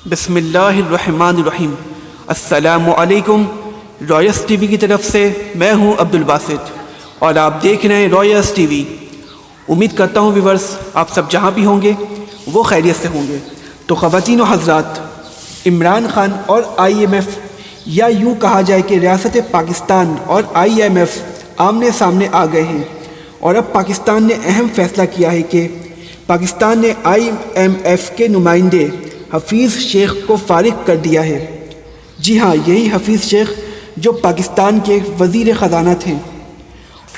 بسم اللہ الرحمن الرحیم۔ السلام علیکم۔ رائس ٹی وی کی طرف سے میں ہوں عبدالباسط اور آپ دیکھ رہے ہیں رائس ٹی وی۔ امید کرتا ہوں ویورز آپ سب جہاں بھی ہوں گے وہ خیریت سے ہوں گے۔ تو خواتین و حضرات، عمران خان اور IMF، یا یوں کہا جائے کہ ریاست پاکستان اور IMF آمنے سامنے آ گئے ہیں، اور اب پاکستان نے اہم فیصلہ کیا ہے کہ پاکستان نے IMF کے نمائندے حفیظ شیخ کو فارغ کر دیا ہے۔ جی ہاں، یہی حفیظ شیخ جو پاکستان کے وزیر خزانہ تھے،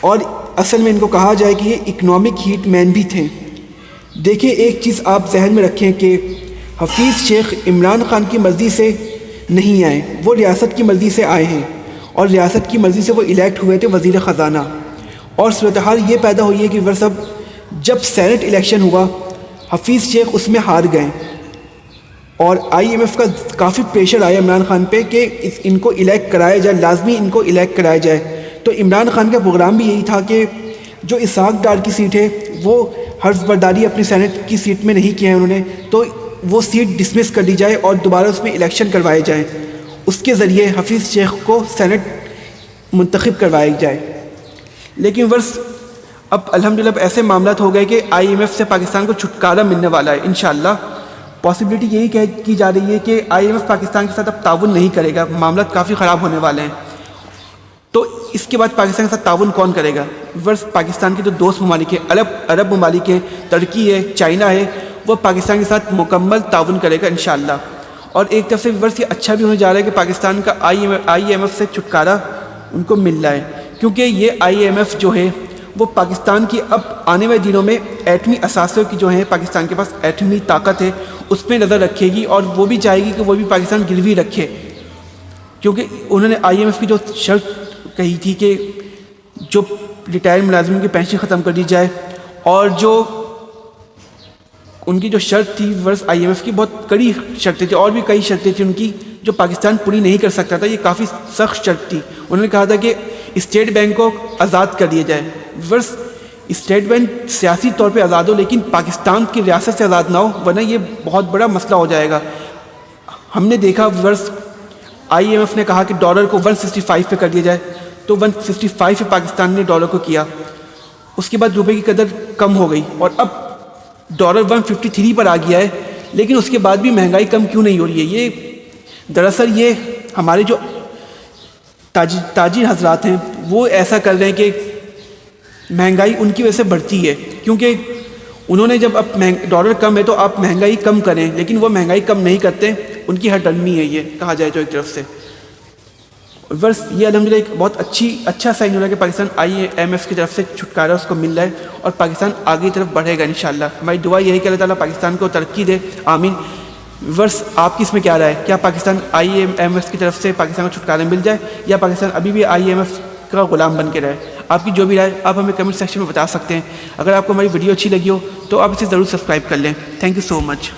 اور اصل میں ان کو کہا جائے کہ یہ اکنامک ہیٹ مین بھی تھے۔ دیکھیں، ایک چیز آپ ذہن میں رکھیں کہ حفیظ شیخ عمران خان کی مرضی سے نہیں آئے، وہ ریاست کی مرضی سے آئے ہیں، اور ریاست کی مرضی سے وہ الیکٹ ہوئے تھے وزیر خزانہ۔ اور صورتحال یہ پیدا ہوئی ہے کہ ورثب جب سینٹ الیکشن ہوا، حفیظ شیخ اس میں ہار گئے، اور IMF کا کافی پریشر آیا عمران خان پہ کہ ان کو الیکٹ کرایا جائے، لازمی ان کو الیکٹ کرایا جائے۔ تو عمران خان کا پروگرام بھی یہی تھا کہ جو اسحاق ڈار کی سیٹ ہے وہ حرف برداری اپنی سینٹ کی سیٹ میں نہیں کیا ہے انہوں نے، تو وہ سیٹ ڈسمس کر دی جائے اور دوبارہ اس میں الیکشن کروائے جائیں، اس کے ذریعے حفیظ شیخ کو سینٹ منتخب کروایا جائے۔ لیکن ورث اب الحمدللہ ایسے معاملات ہو گئے کہ IMF سے پاکستان کو چھٹکارا ملنے والا ہے انشاءاللہ۔ پاسبلٹی یہی کی جا رہی ہے کہ IMF پاکستان کے ساتھ اب تعاون نہیں کرے گا، معاملات کافی خراب ہونے والے ہیں۔ تو اس کے بعد پاکستان کے ساتھ تعاون کون کرے گا؟ ورث پاکستان کے جو دوست ممالک ہیں، عرب ممالک ہیں، ترکی ہے، چائنا ہے، وہ پاکستان کے ساتھ مکمل تعاون کرے گا انشاءاللہ۔ اور ایک طرف سے ورث یہ اچھا بھی ہونے جا رہا ہے کہ پاکستان کا IMF سے چھٹکارا ان کو مل رہا ہے، کیونکہ یہ IMF جو ہے وہ پاکستان کی اب آنے والے دنوں میں ایٹمی اثاثوں کی جو ہیں، پاکستان کے پاس ایٹمی طاقت ہے، اس پہ نظر رکھے گی، اور وہ بھی چاہے گی کہ وہ بھی پاکستان گروی رکھے، کیونکہ انہوں نے IMF کی جو شرط کہی تھی کہ جو ریٹائر ملازمین کی پینشن ختم کر دی جائے، اور جو ان کی جو شرط تھی ورث IMF کی بہت کڑی شرطیں تھیں، اور بھی کئی شرطیں تھیں ان کی جو پاکستان پوری نہیں کر سکتا تھا، یہ کافی سخت شرط تھی۔ انہوں نے کہا تھا کہ اسٹیٹ بینک کو آزاد کر دیا جائے۔ ورث اسٹیٹ بینک سیاسی طور پہ آزاد ہو، لیکن پاکستان کی ریاست سے آزاد نہ ہو، ورنہ یہ بہت بڑا مسئلہ ہو جائے گا۔ ہم نے دیکھا ورث IMF نے کہا کہ ڈالر کو 165 پہ کر دیا جائے، تو 165 پہ پاکستان نے ڈالر کو کیا، اس کے بعد روپے کی قدر کم ہو گئی، اور اب ڈالر 153 پر آ گیا ہے، لیکن اس کے بعد بھی مہنگائی کم کیوں نہیں ہو رہی ہے؟ یہ دراصل یہ ہمارے جو تاجر حضرات ہیں وہ ایسا کر رہے ہیں کہ مہنگائی ان کی وجہ سے بڑھتی ہے، کیونکہ انہوں نے جب اب ڈالر کم ہے تو آپ مہنگائی کم کریں، لیکن وہ مہنگائی کم نہیں کرتے، ان کی ہٹ ڈرمی ہے یہ کہا جائے تو ایک طرف سے۔ ورث یہ الحمدللہ ایک بہت اچھا سائن ہو رہا ہے کہ پاکستان IMF کی طرف سے چھٹکارا اس کو مل رہا ہے، اور پاکستان آگے کی طرف بڑھے گا انشاءاللہ۔ ہماری دعا یہی کہ اللہ تعالیٰ پاکستان کو ترقی دے، آمین۔ ورث آپ کی اس میں کیا رائے ہے؟ کیا پاکستان IMF کی طرف سے پاکستان کو چھٹکارا مل جائے، یا پاکستان ابھی بھی IMF کا غلام بن کے رہے؟ آپ کی جو بھی رائے آپ ہمیں کمنٹ سیکشن میں بتا سکتے ہیں۔ اگر آپ کو ہماری ویڈیو اچھی لگی ہو تو آپ اسے ضرور سبسکرائب کر لیں۔ Thank you so much.